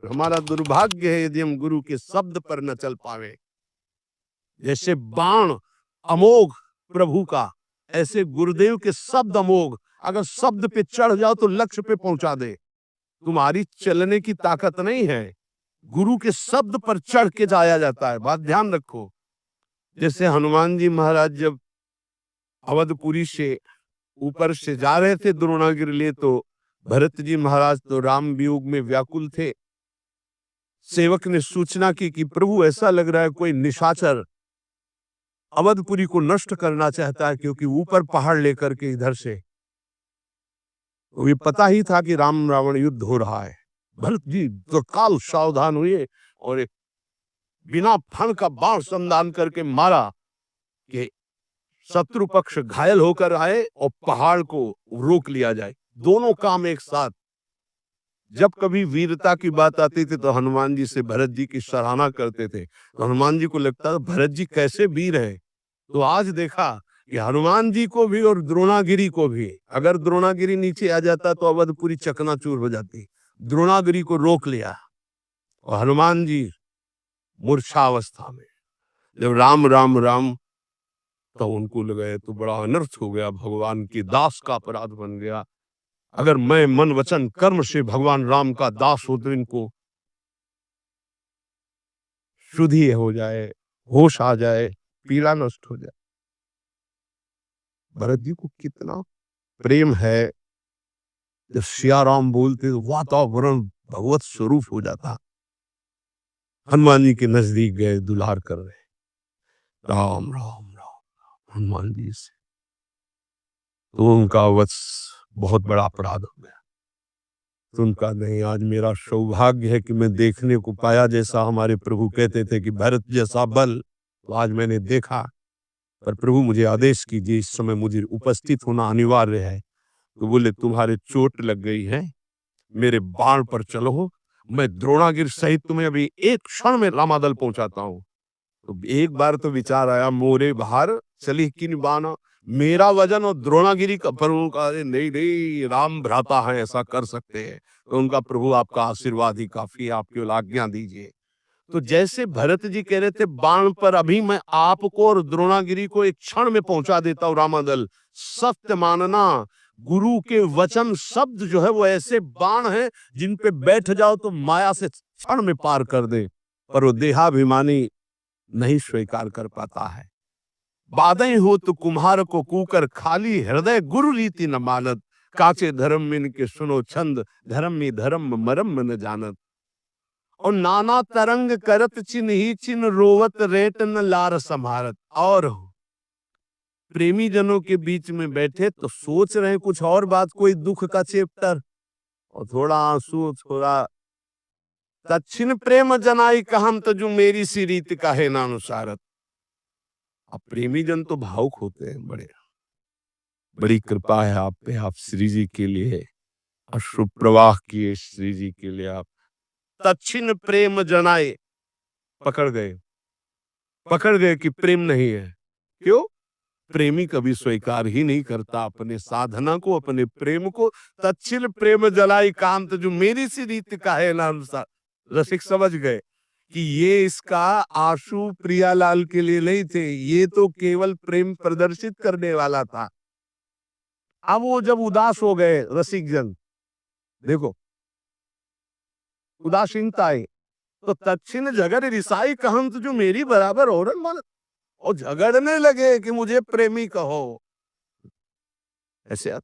हमारा दुर्भाग्य है यदि हम गुरु के शब्द पर न चल पावे। जैसे बाण अमोघ प्रभु का, ऐसे गुरुदेव के शब्द अमोघ। अगर शब्द पे चढ़ जाओ तो लक्ष्य पे पहुंचा दे। तुम्हारी चलने की ताकत नहीं है, गुरु के शब्द पर चढ़ के जाया जाता है। बात ध्यान रखो। जैसे हनुमान जी महाराज जब अवधपुरी से ऊपर से जा रहे थे द्रोणागिरी लिए, तो भरत जी महाराज तो राम वियोग में व्याकुल थे। सेवक ने सूचना की कि प्रभु ऐसा लग रहा है कोई निशाचर अवधपुरी को नष्ट करना चाहता है, क्योंकि ऊपर पहाड़ लेकर के इधर से। तो ये पता ही था कि राम रावण युद्ध हो रहा है। भरत जी तत्काल सावधान हुए और एक बिना फण का बाण संधान करके मारा कि शत्रु पक्ष घायल होकर आए और पहाड़ को रोक लिया जाए। दोनों काम एक साथ। जब कभी वीरता की बात आती थी तो हनुमान जी से भरत जी की सराहना करते थे। तो हनुमान जी को लगता था भरत जी कैसे वीर है। तो आज देखा कि हनुमान जी को भी और द्रोणागिरी को भी, अगर द्रोणागिरी नीचे आ जाता तो अवधपुरी चकनाचूर हो जाती। द्रोणागिरी को रोक लिया और हनुमान जी मूर्छावस्था में जब राम राम राम, तो उनको लगा तो बड़ा अनर्थ हो गया, भगवान की दास का अपराध बन गया। अगर मैं मन वचन कर्म से भगवान राम का दास हो तो इनको शुद्धि हो जाए, होश आ जाए, पीड़ा नष्ट हो जाए। भरत जी को कितना प्रेम है, जब सिया राम बोलते तो वातावरण भगवत स्वरूप हो जाता। हनुमान जी के नजदीक गए, दुलार कर रहे, राम राम राम हनुमान जी से, तो उनका वत्स बहुत बड़ा अपराध हो गया। तो उनका नहीं, आज मेरा सौभाग्य है कि मैं देखने को पाया। जैसा हमारे प्रभु कहते थे कि भरत जैसा बल, तो आज मैंने देखा। पर प्रभु मुझे आदेश कीजिए, इस समय मुझे उपस्थित होना अनिवार्य है। तो बोले तुम्हारे चोट लग गई है, मेरे बाण पर चलो, मैं द्रोणागिरी सहित तुम्हें अभी एक क्षण में रामादल पहुंचाता हूं। तो एक बार तो विचार आया, मोरे बाहर चली किन बाना, मेरा वजन और द्रोणागिरी का। प्रभु का नहीं नहीं, राम भ्राता है, ऐसा कर सकते हैं। तो उनका प्रभु आपका आशीर्वाद ही काफी है, आपकी आज्ञा दीजिए। तो जैसे भरत जी कह रहे थे बाण पर अभी मैं आपको और द्रोणागिरी को एक क्षण में पहुंचा देता हूं रामादल, सत्य मानना। गुरु के वचन शब्द जो है वो ऐसे बाण है जिन पे बैठ जाओ तो माया से क्षण में पार कर दे, पर वो देहाभिमानी नहीं स्वीकार कर पाता है। बाधे हो तो कुम्हार को कूकर, खाली हृदय गुरु रीति न मानत, काचे धर्म मिन के सुनो छंद, धर्म में धर्म मरम न जानत। और नाना तरंग करत चिन्ह ही चिन्ह, रोवत रेट न लार संभारत। और प्रेमी जनों के बीच में बैठे तो सोच रहे कुछ और बात, कोई दुख का चैप्टर और थोड़ा आंसू, थोड़ा दक्षिण प्रेम जनाई कहम तजु, मेरी सी रीत का है नानुसारत। अब प्रेमी जन तो भावुक होते हैं, बड़ी कृपा है आप पे, आप श्री जी के लिए अश्रु प्रवाह किए, श्री जी के लिए आप दक्षिण प्रेम जनाए। पकड़ गए कि प्रेम नहीं है। क्यों? प्रेमी कभी स्वीकार ही नहीं करता अपने साधना को, अपने प्रेम को। दक्षिण प्रेम जलाई कांत जो मेरी सी रीत का है ना अनुसार। रसिक समझ गए कि ये इसका आंसू प्रियालाल के लिए नहीं थे, ये तो केवल प्रेम प्रदर्शित करने वाला था। अब वो जब उदास हो गए रसिक जन, देखो उदासीनता आई, तो दक्षिण झगड़ रिसाई कहंत जो मेरी बराबर औरत मन, और झगड़ने लगे कि मुझे प्रेमी कहो। ऐसे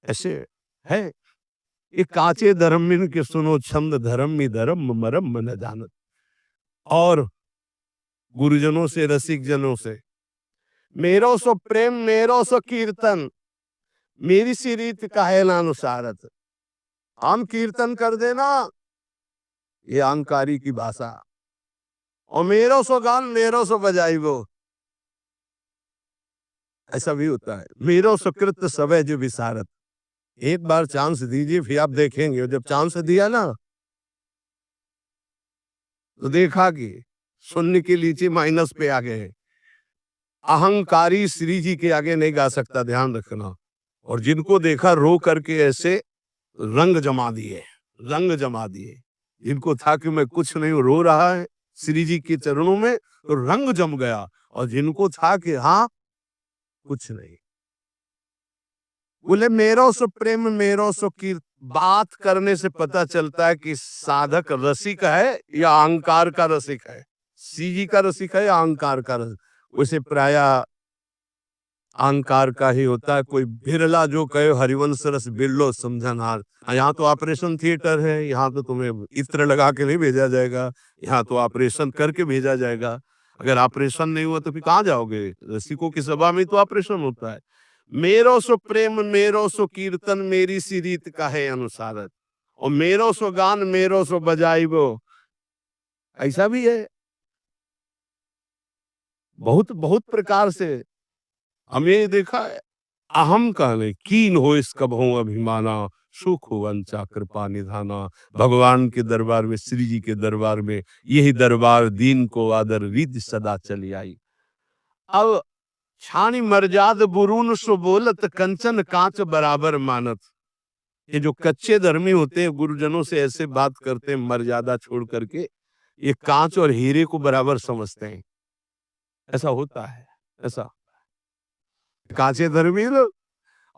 ऐसे है ये काचे धर्मिन के सुनो छंद, धर्म में धर्म मरम न जानत। और गुरुजनों से, रसिक जनों से, मेरो सो प्रेम मेरो सो कीर्तन, मेरी सी रीत काहे नानुसारत। हम कीर्तन कर देना, ये अहंकारी की भाषा, और मेरो सो गान मेरो सो बजाई वो, ऐसा भी होता है। मेरो सुकृत सवै जो विसारत। एक बार चांस दीजिए, फिर आप देखेंगे जब चांस दिया ना तो देखा कि सुनने के नीचे माइनस पे आ गए। अहंकारी श्री जी के आगे नहीं गा सकता, ध्यान रखना। और जिनको देखा रो करके ऐसे रंग जमा दिए। जिनको था कि मैं कुछ नहीं हूं, रो रहा है श्री जी के चरणों में, तो रंग जम गया। और जिनको था कि हाँ कुछ नहीं, बोले मेरो सो प्रेम मेरो सो कीर्त। बात करने से पता चलता है कि साधक रसिक है या अहंकार का रसिक है, सी जी का रसिक है या अहंकार का रसिक। वैसे प्राय अहंकार का ही होता है। कोई बिरला जो कहे हरिवंश रस बिरलो समझनहार। यहाँ तो ऑपरेशन थिएटर है, यहाँ तो तुम्हें इत्र लगा के नहीं भेजा जाएगा, यहाँ तो ऑपरेशन करके भेजा जाएगा। अगर ऑपरेशन नहीं हुआ तो फिर कहाँ जाओगे? रसिकों की सभा में तो ऑपरेशन होता है। मेरो सो प्रेम मेरो सो कीर्तन मेरी सी रीत का है अनुसारत, और मेरो सो गान मेरो सो बजाई वो, ऐसा भी है। बहुत बहुत प्रकार से हमें देखा है। अहम कहने कीन हो इस कबहू अभिमाना, सुख हो वंचा कृपा निधाना। भगवान के दरबार में, श्री जी के दरबार में, यही दरबार दीन को आदर रिद सदा चली आई। अब छानी मर्जाद बुरून सो बोलत, कंचन कांच बराबर मानत। ये जो कच्चे धर्मी होते हैं, गुरुजनों से ऐसे बात करते हैं मर्यादा छोड़ करके, ये कांच और हीरे को बराबर समझते हैं। ऐसा होता है, ऐसा कांचे धर्मी लोग,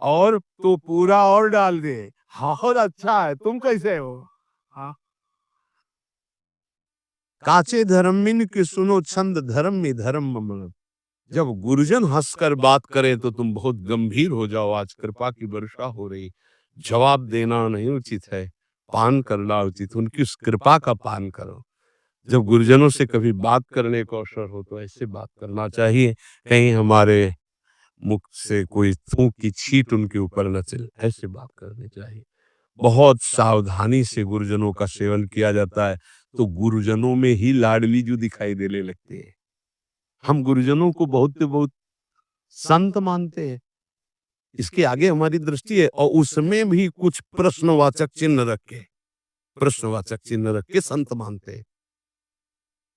और तो पूरा और डाल दे। हाँ और अच्छा है, तुम कैसे हो? हाँ, काचे धर्मिन की सुनो छंद धर्म में धर्म मन। जब गुरुजन हंसकर बात करें तो तुम बहुत गंभीर हो जाओ। आज कृपा की वर्षा हो रही, जवाब देना नहीं उचित है, पान करना उचित। उनकी उस कृपा का पान करो। जब गुरुजनों से कभी बात करने का अवसर हो तो ऐसे बात करना चाहिए, कहीं हमारे मुख से कोई थूक की छींट उनके ऊपर न चले, ऐसे बात करनी चाहिए। बहुत सावधानी से गुरुजनों का सेवन किया जाता है, तो गुरुजनों में ही लाडली जो दिखाई देने लगते हैं। हम गुरुजनों को बहुत बहुत संत मानते हैं, इसके आगे हमारी दृष्टि है, और उसमें भी कुछ प्रश्नवाचक चिन्ह रख के, प्रश्नवाचक चिन्ह रख के संत मानते हैं।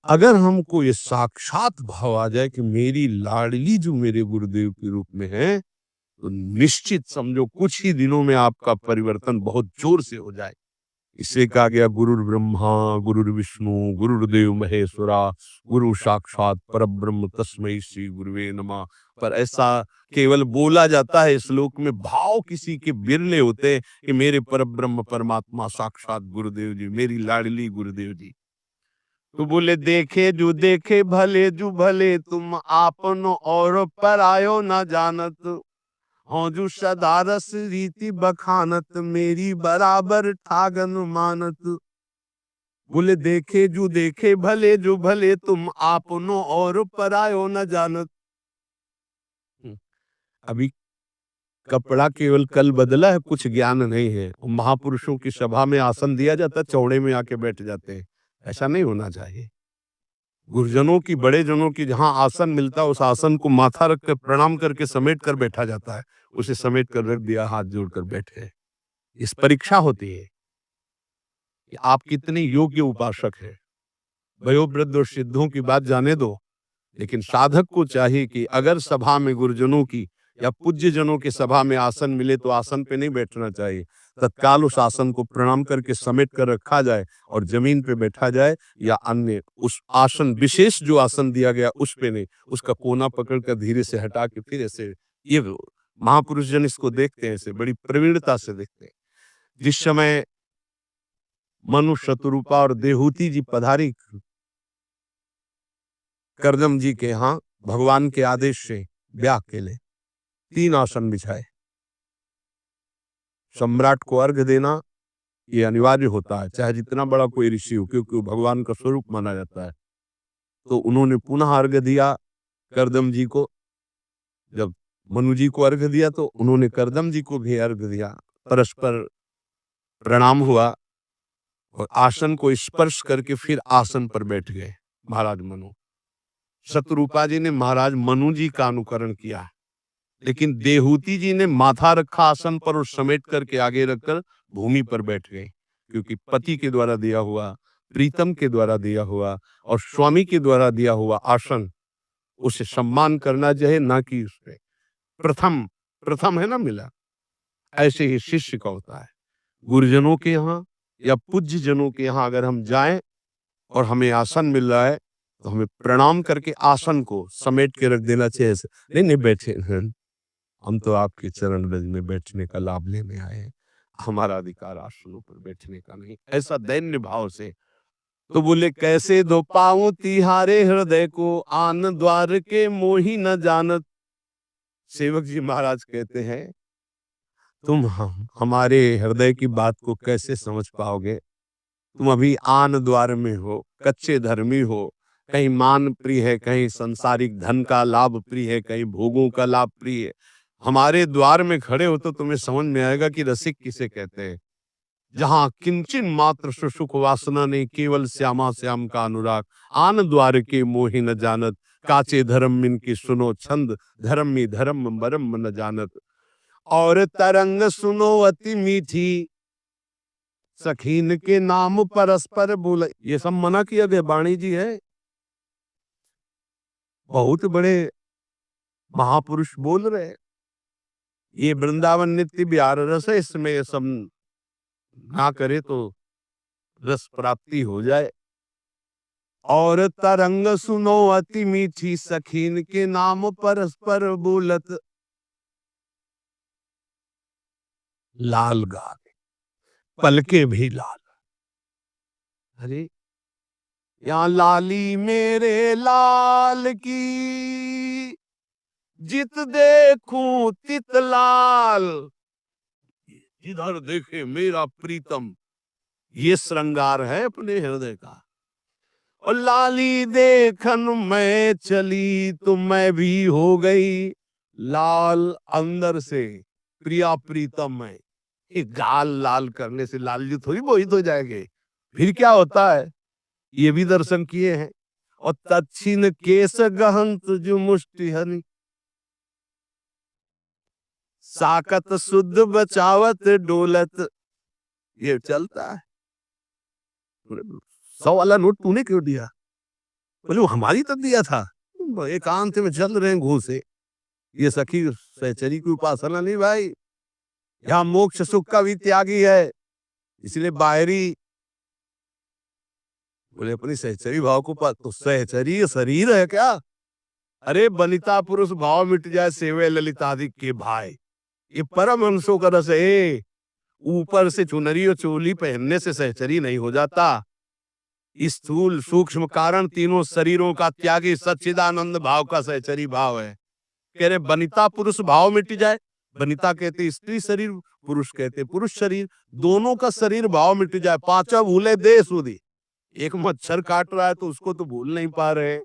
अगर हमको ये साक्षात भाव आ जाए कि मेरी लाडली जो मेरे गुरुदेव के रूप में है, तो निश्चित समझो कुछ ही दिनों में आपका परिवर्तन बहुत जोर से हो जाए। इसे कहा गया गुरुर ब्रह्मा गुरुर विष्णु गुरुर्देव महेश्वरा, गुरु साक्षात परब्रह्म तस्मै श्री गुरुवे नमः। पर ऐसा केवल बोला जाता है, श्लोक में भाव किसी के बिरले होते हैं कि मेरे परब्रह्म परमात्मा साक्षात गुरुदेव जी, मेरी लाडली गुरुदेव जी। तो बोले देखे भले जो भले, तुम आपनो और परायो न जानत। हाँ जो सदारस रीति बखानत, मेरी बराबर ठागन मानत। बोले देखे भले जो भले, तुम आपनो और परायो न जानत। अभी कपड़ा केवल कल बदला है, कुछ ज्ञान नहीं है। महापुरुषों की सभा में आसन दिया जाता है, चौड़े में आके बैठ जाते हैं, ऐसा नहीं होना चाहिए। गुरुजनों की, बड़े जनों की जहां आसन मिलता है, उस आसन को माथा रख कर प्रणाम करके समेट कर बैठा जाता है। उसे समेट कर रख दिया, हाथ जोड़कर बैठे। इस परीक्षा होती है कि आप कितने योग्य उपासक हैं। वयोवृद्ध और सिद्धों की बात जाने दो, लेकिन साधक को चाहिए कि अगर सभा में गुरुजनों की या पूज्य जनों की सभा में आसन मिले तो आसन पे नहीं बैठना चाहिए। तत्काल उस आसन को प्रणाम करके समेट कर रखा जाए और जमीन पे बैठा जाए, या अन्य उस आसन, विशेष जो आसन दिया गया उस पे नहीं, उसका कोना पकड़ कर धीरे से हटा के फिर ऐसे। ये महापुरुष जन इसको देखते हैं, ऐसे बड़ी प्रवीणता से देखते हैं। जिस समय मनु शतरूपा और देहूती जी पधारी करदम जी के यहाँ भगवान के आदेश से ब्याह के लिए, 3 आसन बिछाए। सम्राट को अर्घ देना ये अनिवार्य होता है, चाहे जितना बड़ा कोई ऋषि हो, क्योंकि वो भगवान का स्वरूप माना जाता है। तो उन्होंने पुनः अर्घ दिया करदम जी को। जब मनु जी को अर्घ दिया तो उन्होंने करदम जी को भी अर्घ दिया। परस्पर प्रणाम हुआ और आसन को स्पर्श करके फिर आसन पर बैठ गए महाराज मनु। शतरूपा जी ने महाराज मनु जी का अनुकरण किया, लेकिन देहूती जी ने माथा रखा आसन पर और समेट करके आगे रखकर भूमि पर बैठ गए, क्योंकि पति के द्वारा दिया हुआ, प्रीतम के द्वारा दिया हुआ और स्वामी के द्वारा दिया हुआ आसन, उसे सम्मान करना चाहिए, ना कि उसपे प्रथम प्रथम है ना मिला। ऐसे ही शिष्य का होता है। गुरुजनों के यहाँ या पूज्य जनों के यहाँ अगर हम जाएं और हमें आसन मिल रहा है तो हमें प्रणाम करके आसन को समेट के रख देना चाहिए। ऐसे नहीं नहीं बैठे हम तो आपके चरण रज में बैठने का लाभ लेने आए हैं, हमारा अधिकार आसनों पर बैठने का नहीं, ऐसा दैन्य भाव से। तो बोले कैसे दो पाऊं तिहारे हृदय को, आन द्वार के मोही न जानत। सेवक जी महाराज कहते हैं तुम हमारे हृदय की बात को कैसे समझ पाओगे, तुम अभी आन द्वार में हो, कच्चे धर्मी हो, कहीं मान प्रिय है, कहीं संसारिक धन का लाभ प्रिय है, कहीं भोगों का लाभ प्रिय है। हमारे द्वार में खड़े हो तो तुम्हें समझ में आएगा कि रसिक किसे कहते हैं। जहां किंचन मात्र सुसुख वासना नहीं, केवल श्यामा श्याम का अनुराग। आन द्वार के मोहि न जानत, काचे धर्म इनकी सुनो छंद, धर्म में धर्म मरम न जानत। और तरंग सुनो अति मीठी, सखीन के नाम परस्पर बोले। ये सब मना किया गया, वाणी जी है, बहुत बड़े महापुरुष बोल रहे हैं। ये वृंदावन नित्य विहार रस है, इसमें ये सब ना करे तो रस प्राप्ति हो जाए। और तरंग सुनो अति मीठी, सखीन के नाम परस्पर बोलत। लाल गाने, पलके भी लाल। अरे यहाँ लाली मेरे लाल की, जित देखूं तित लाल। जिधर देखे मेरा प्रीतम, ये श्रृंगार है अपने हृदय का। और लाली देखन मैं चली तो मैं भी हो गई लाल अंदर से, प्रिया प्रीतम में। एक गाल लाल करने से लाल थोड़ी मोहित हो जाएंगे, फिर क्या होता है ये भी दर्शन किए हैं। और तच्छिन केस गहंत जो मुष्टि हनि, साकत शुद्ध बचावत डोलत। ये चलता है। 100 वाला नोट तूने क्यों दिया? बोले वो हमारी तक दिया था, एकांत में चल रहे हैं घूसे। ये सखी सहचरी की उपासना नहीं भाई, यहाँ मोक्ष सुख का भी त्यागी है, इसलिए बाहरी। बोले अपनी सहचरी भाव को पास, तो सहचरी शरीर है क्या? अरे बनिता पुरुष भाव मिट जाए, सेवे ललितादि के भाई। ये परम हंसों का रस है। ऊपर से चुनरी और चोली पहनने से सहचरी नहीं हो जाता। स्थूल सूक्ष्म कारण तीनों शरीरों का त्यागी सच्चिदानंद भाव का सहचरी भाव है। कह रहे बनिता पुरुष भाव मिट जाए, बनिता कहते स्त्री शरीर, पुरुष कहते पुरुष शरीर, दोनों का शरीर भाव मिट जाए। पांचवा भूले दे सुधी, एक मच्छर काट रहा है तो उसको तो भूल नहीं पा रहे।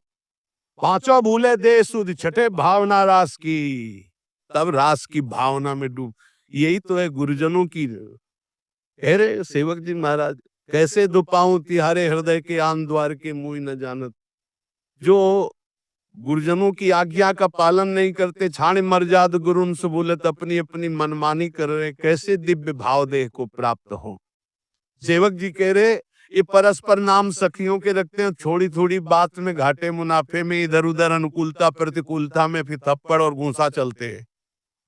पांचवा भूले दे सुधी, छठे भावना रास की, तब रास की भावना में डूब। यही तो है गुरुजनों की। कह रहे सेवक जी महाराज कैसे दो पाऊं तिहारे हृदय के, आन द्वार के मुई न जानत। जो गुरुजनों की आज्ञा का पालन नहीं करते, छाण मर्याद गुरुन से बोलत, अपनी अपनी मनमानी कर रहे, कैसे दिव्य भाव देह को प्राप्त हो। सेवक जी कह रहे ये परस्पर नाम सखियों के रखते हैं, थोड़ी थोड़ी बात में घाटे मुनाफे में, इधर उधर अनुकूलता प्रतिकूलता में फिर थप्पड़ और घूंसा चलते हैं,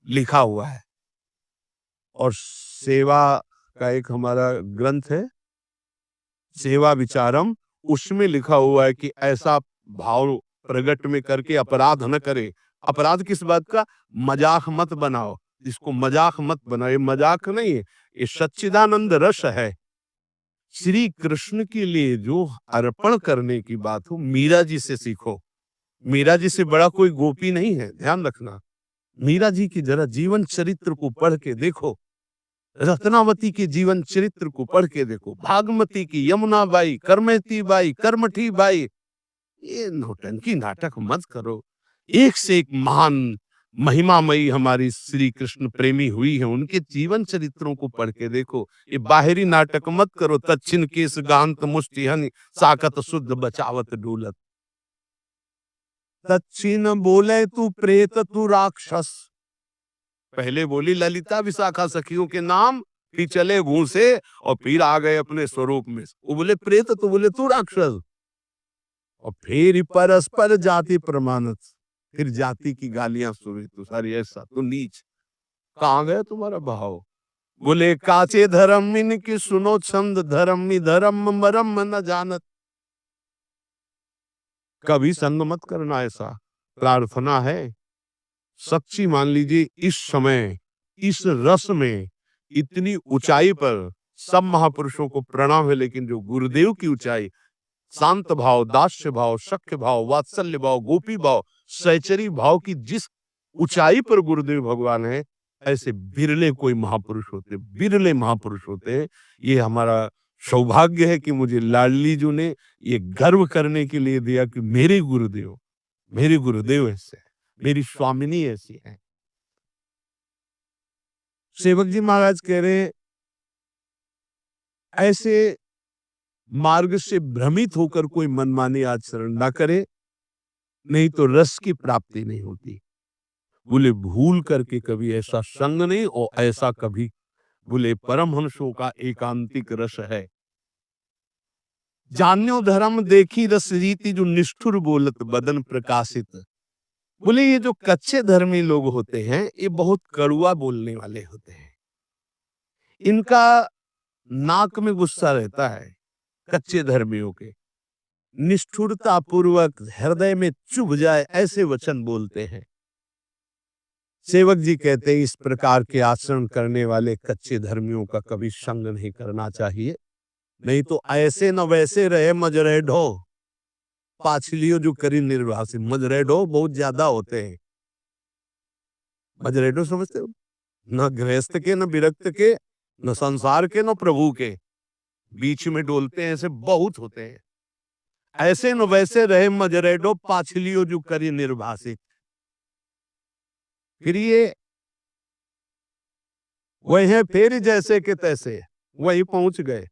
लिखा हुआ है। और सेवा का एक हमारा ग्रंथ है सेवा विचारम, उसमें लिखा हुआ है कि ऐसा भाव प्रगट में करके अपराध न करे। अपराध किस बात का? मजाक मत बनाओ, इसको मजाक मत बनाओ, ये मजाक नहीं है, ये सच्चिदानंद रस है। श्री कृष्ण के लिए जो अर्पण करने की बात हो, मीरा जी से सीखो। मीरा जी से बड़ा कोई गोपी नहीं है, ध्यान रखना। मीरा जी की जरा जीवन चरित्र को पढ़ के देखो, रत्नावती के जीवन चरित्र को पढ़ के देखो, भागमती की, यमुना बाई, करमती बाई, कर्मठी बाई। ये नौटंकी नाटक मत करो। एक से एक महान महिमामयी हमारी श्री कृष्ण प्रेमी हुई है, उनके जीवन चरित्रों को पढ़ के देखो। ये बाहरी नाटक मत करो। तच्छिन केस गांत मुष्टि हनि, साकत शुद्ध बचावत डोलत। तच्छिन बोले तू प्रेत तू राक्षस, पहले बोली ललिता विशाखा सखियों के नाम, फिर चले घूसे और फिर आ गए अपने स्वरूप में। वो बोले प्रेत, तो बोले तू राक्षस। और फिर परस्पर जाति प्रमाणत, फिर जाति की गालियां सुनी, तू सारी ऐसा, तू नीच, कहाँ गया तुम्हारा भाव। बोले काचे धर्म इनकी सुनो छंद, धर्म धर्म मरम न जानत। कभी संग मत करना, ऐसा प्रार्थना है सच्ची। मान लीजिए इस समय इस रस में इतनी ऊंचाई पर सब महापुरुषों को प्रणाम है, लेकिन जो गुरुदेव की ऊंचाई, शांत भाव, दास्य भाव, सख्य भाव, वात्सल्य भाव, गोपी भाव, सहचरी भाव की जिस ऊंचाई पर गुरुदेव भगवान है, ऐसे बिरले कोई महापुरुष होते, बिरले महापुरुष होते हैं। ये हमारा सौभाग्य है कि मुझे लाडली जी ने ये गर्व करने के लिए दिया कि मेरे गुरुदेव ऐसे हैं, मेरी स्वामिनी ऐसी है। सेवक जी महाराज कह रहे हैं, ऐसे मार्ग से भ्रमित होकर कोई मनमानी आचरण ना करे, नहीं तो रस की प्राप्ति नहीं होती। बोले भूल करके कभी ऐसा संग नहीं, और ऐसा कभी, बोले परमहंसों का एकांतिक रस है। जान्यो धर्म देखी रस रीति, जो निष्ठुर बोलत बदन प्रकाशित। बोले ये जो कच्चे धर्मी लोग होते हैं, ये बहुत कड़ुआ बोलने वाले होते हैं। इनका नाक में गुस्सा रहता है, कच्चे धर्मियों के। निष्ठुरता पूर्वक हृदय में चुभ जाए ऐसे वचन बोलते हैं। सेवक जी कहते हैं, इस प्रकार के आचरण करने वाले कच्चे धर्मियों का कभी संग नहीं करना चाहिए, नहीं तो ऐसे न वैसे रहे मजरेढो। पाछलियों जो करी निर्वासित, मजरेढो बहुत ज्यादा होते हैं। मजरेढो समझते हो? न गृहस्थ के, न विरक्त के, न संसार के, न प्रभु के, बीच में डोलते हैं, ऐसे बहुत होते हैं। ऐसे न वैसे रहे मजरेडो, पाछलियों जो करी निर्वासित। फिर ये वही फिर जैसे के तैसे वही पहुंच गए,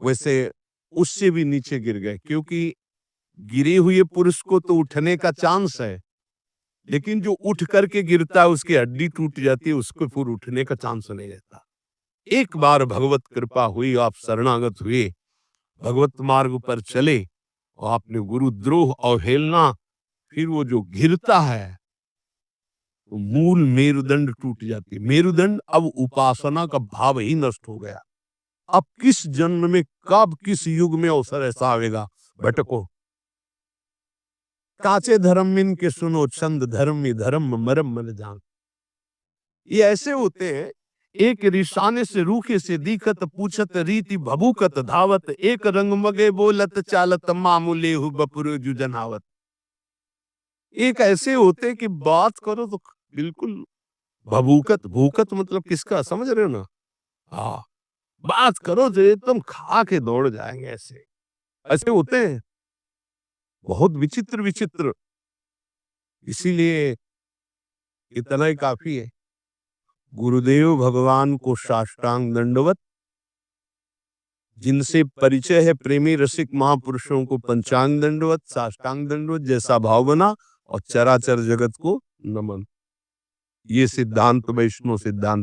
वैसे उससे भी नीचे गिर गए, क्योंकि गिरे हुए पुरुष को तो उठने का चांस है, लेकिन जो उठ करके गिरता है उसकी हड्डी टूट जाती है, उसको फिर उठने का चांस नहीं रहता। एक बार भगवत कृपा हुई, आप शरणागत हुए, भगवत मार्ग पर चले, और आपने गुरुद्रोह अवहेलना, फिर वो जो गिरता है तो मूल मेरुदंड टूट जाती है। मेरुदंड, अब उपासना का भाव ही नष्ट हो गया। अब किस जन्म में, कब, किस युग में अवसर ऐसा आवेगा, भटको। काचे धर्म इनके सुनो छंद, धर्म धर्म मरम मन जान। ये ऐसे होते हैं, एक रिसाने से रूखे से दीखत, पूछत रीति भभूकत धावत, एक रंग मगे बोलत चालत, मामूले हु बपुर जुजनावत। एक ऐसे होते कि बात करो तो बिल्कुल भभूकत, भूकत मतलब किसका, समझ रहे हो ना? हाँ, बात करो तो एकदम खा के दौड़ जाएंगे, ऐसे ऐसे होते हैं, बहुत विचित्र विचित्र। इसीलिए इतना ही काफी है। गुरुदेव भगवान को साष्टांग दंडवत, जिनसे परिचय है प्रेमी रसिक महापुरुषों को पंचांग दंडवत, साष्टांग दंडवत, जैसा भाव बना, और चराचर जगत को नमन। ये सिद्धांत वैष्णव सिद्धांत।